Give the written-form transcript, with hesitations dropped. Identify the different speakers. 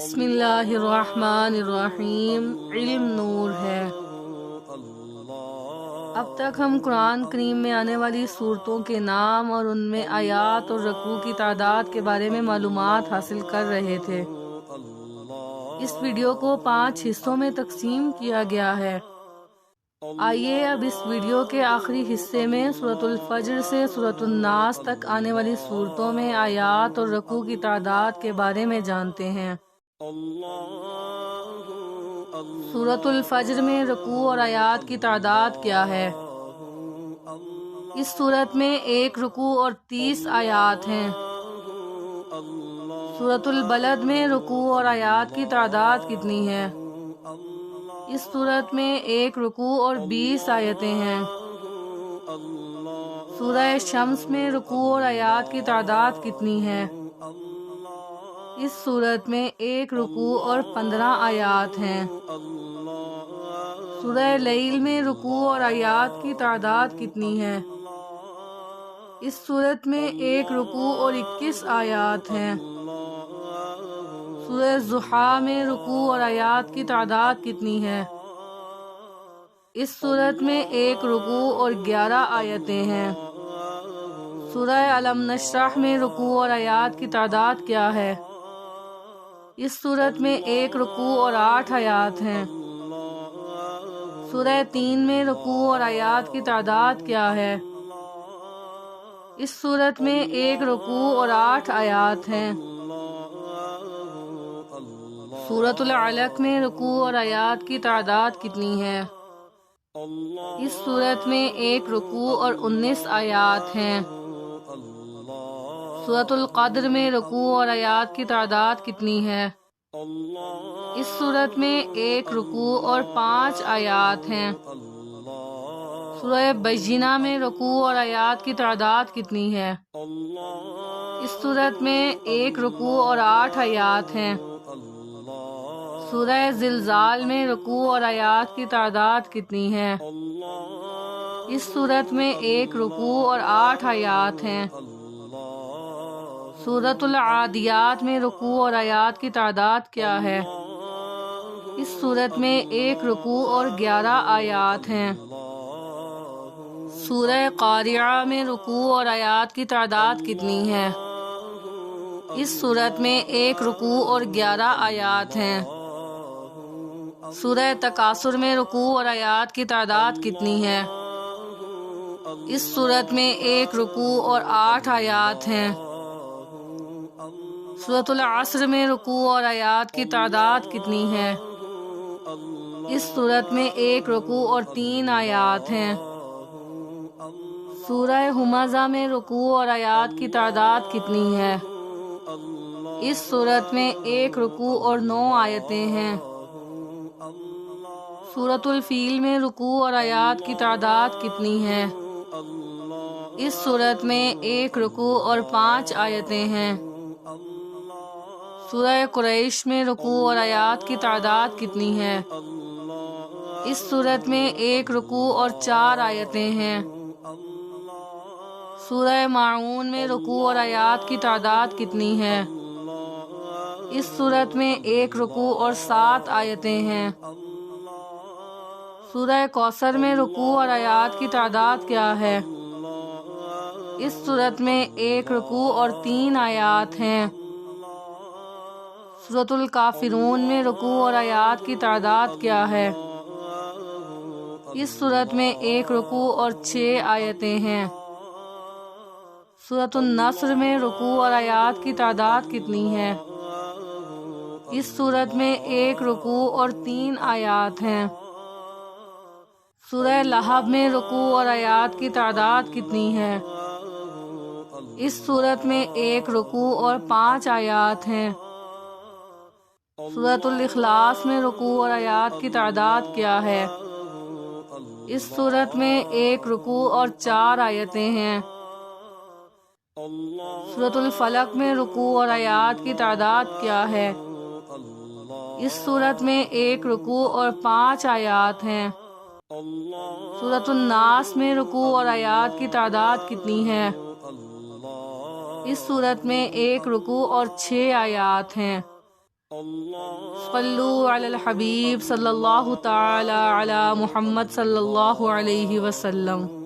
Speaker 1: بسم اللہ الرحمن الرحیم۔ علم نور ہے۔ اب تک ہم قرآن کریم میں آنے والی صورتوں کے نام اور ان میں آیات اور رکوع کی تعداد کے بارے میں معلومات حاصل کر رہے تھے۔ اس ویڈیو کو 5 حصوں میں تقسیم کیا گیا ہے۔ آئیے اب اس ویڈیو کے آخری حصے میں سورۃ الفجر سے سورۃ الناس تک آنے والی صورتوں میں آیات اور رکوع کی تعداد کے بارے میں جانتے ہیں۔ سورۃ الفجر میں رکوع اور آیات کی تعداد کیا ہے؟ اس سورت میں 1 رکوع اور 30 آیات ہیں۔ سورۃ البلد میں رکوع اور آیات کی تعداد کتنی ہے؟ اس سورت میں 1 رکوع اور 20 آیتیں ہیں۔ سورہ شمس میں رکوع اور آیات کی تعداد کتنی ہے؟ اس سورت میں 1 رکوع اور 15 آیات ہیں۔ سورہ لیل میں رکوع اور آیات کی تعداد کتنی ہے؟ اس سورت میں 1 رکوع اور 21 آیات ہیں۔ سورہ ضحیٰ میں رکوع اور آیات کی تعداد کتنی ہے؟ اس سورت میں 1 رکوع اور 11 آیتیں ہیں۔ سورہ الم نشرح میں رکوع اور آیات کی تعداد کیا ہے؟ اس سورت میں 1 رکوع اور 8 آیات ہیں۔ سورہ 3 میں رکوع اور آیات کی تعداد کیا ہے؟ اس سورت میں 1 رکوع اور 8 آیات ہیں۔ سورۃ العلق میں رکوع اور آیات کی تعداد کتنی ہے؟ اس سورت میں 1 رکوع اور 19 آیات ہیں۔ سورۃ القدر میں رکوع اور آیات کی تعداد کتنی ہے؟ اس سورت میں 1 رکوع اور 5 آیات ہیں۔ سورہ بینہ میں رکوع اور آیات کی تعداد کتنی ہے؟ اس سورت میں 1 رکوع اور 8 آیات ہیں۔ سورہ زلزال میں رکوع اور آیات کی تعداد کتنی ہے؟ اس سورت میں 1 رکوع اور 8 آیات ہیں۔ سورۃ العادیات میں رکوع اور آیات کی تعداد کیا ہے؟ اس سورت میں 1 رکوع اور 11 آیات ہیں۔ سورہ قاریعہ میں رکوع اور آیات کی تعداد کتنی ہے؟ اس سورت میں 1 رکوع اور 11 آیات ہیں۔ سورہ تکاثر میں رکوع اور آیات کی تعداد کتنی ہے؟ اس سورت میں 1 رکوع اور 8 آیات ہیں۔ سورۃ العصر میں رکوع اور آیات کی تعداد کتنی ہے؟ اس سورت میں 1 رکوع اور 3 آیات ہیں۔ سورہ ہمزہ میں رکوع اور آیات کی تعداد کتنی ہے؟ اس سورت میں 1 رکوع اور 9 آیتیں ہیں۔ سورۃ الفیل میں رکوع اور آیات کی تعداد کتنی ہے؟ اس سورت میں 1 رکوع اور 5 آیتیں ہیں۔ سورہ قریش میں رکوع اور آیات کی تعداد کتنی ہے؟ اس سورت میں 1 رکوع اور 4 آیتیں ہیں۔ سورہ ماعون میں رکوع اور آیات کی تعداد کتنی ہے؟ اس سورت میں 1 رکوع اور 7 آیتیں ہیں۔ سورہ کوثر میں رکوع اور آیات کی تعداد کیا ہے؟ اس سورت میں 1 رکوع اور 3 آیات ہیں۔ سورۃ الکافرون میں رکوع اور آیات کی تعداد کیا ہے؟ اس سورت میں 1 رکوع اور 6 آیتیں ہیں۔ سورۃ النصر میں رکوع اور آیات کی تعداد کتنی ہے؟ اس سورت میں 1 رکوع اور 3 آیات ہیں۔ سورہ لہب میں رکوع اور آیات کی تعداد کتنی ہے؟ اس سورت میں 1 رکوع اور 5 آیات ہیں۔ سورۃ الاخلاص میں رکوع اور آیات کی تعداد کیا ہے؟ اس سورت میں 1 رکوع اور 4 آیتیں ہیں۔ سورۃ الفلق میں رکوع اور آیات کی تعداد کیا ہے؟ اس سورت میں 1 رکوع اور 5 آیات ہیں۔ سورۃ الناس میں رکوع اور آیات کی تعداد کتنی ہے؟ اس سورت میں 1 رکوع اور 6 آیات ہیں۔ صلو علی الحبیب صلی اللہ تعالی علی محمد صلی اللہ علیہ وسلم۔